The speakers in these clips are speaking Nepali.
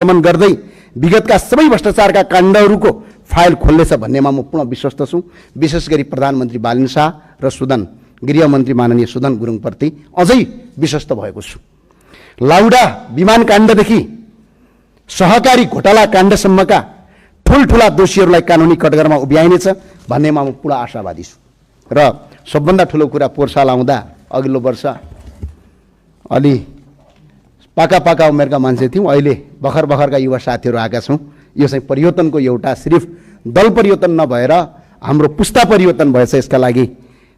दमन गर्दै विगतका सबै भ्रष्टाचारका काण्डहरूको फाइल खोल्नेछ भन्नेमा म पूर्ण विश्वस्त छु। विशेष गरी प्रधानमन्त्री बालिन शाह र सुदन गृहमन्त्री माननीय सुदन गुरुङप्रति अझै विश्वस्त भएको छु। लाउडा विमान काण्डदेखि सहकारी घोटाला काण्डसम्मका ठुल्ठुला दोषीहरूलाई कानुनी कटघरामा उभ्याइनेछ भन्नेमा म पूर्ण आशावादी छु। र सबभन्दा ठुलो कुरा पोहोर साल आउँदा अघिल्लो वर्ष अलि पाका उमेरका मान्छे थियौँ, अहिले भर्खरका युवा साथीहरू आएका छौँ। यो चाहिँ परिवर्तनको एउटा सिर्फ दल परिवर्तन नभएर हाम्रो पुस्ता परिवर्तन भएछ। यसका लागि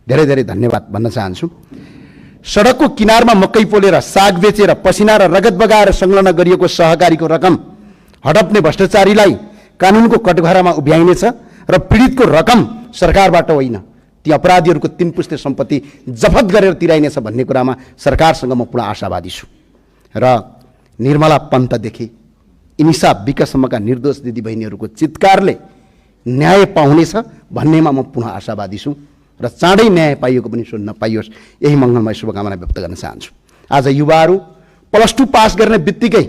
धेरै धेरै धन्यवाद भन्न चाहन्छु। सडकको किनारमा मकै पोलेर साग बेचेर पसिना र रगत बगाएर संलग्न गरिएको सहकारीको रकम हडप्ने भ्रष्टाचारीलाई कानुनको कटघरामा उभ्याइनेछ र पीडितको रकम सरकारबाट होइन ती अपराधीहरूको 3 पुस्ते सम्पत्ति जफत गरेर तिराइनेछ भन्ने कुरामा सरकारसँग म पूर्ण आशावादी छु। र निर्मला पन्तदेखि इनिसा विकासम्मका निर्दोष दिदीबहिनीहरूको चित्कारले न्याय पाउनेछ भन्नेमा म पुनः आशावादी छु र चाँडै न्याय पाइएको पनि सुन्न पाइयोस्, यही मङ्गलमय शुभकामना व्यक्त गर्न चाहन्छु। आज युवाहरू +2 पास गर्ने बित्तिकै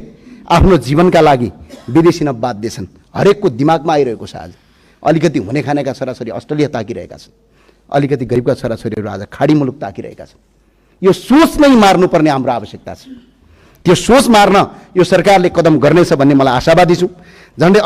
आफ्नो जीवनका लागि विदेशी न बाध्य छन्। हरेकको दिमागमा आइरहेको छ। आज अलिकति हुने खानेका छोराछोरी अस्ट्रेलिया ताकिरहेका छन्, अलिकति गरिबका छोराछोरीहरू आज खाडी मुलुक ताकिरहेका छन्। यो सोच नै मार्नुपर्ने हाम्रो आवश्यकता छ। त्यो सोच मार्न यो सरकारले कदम गर्नेछ भन्ने मलाई आशावादी छु। झन्डै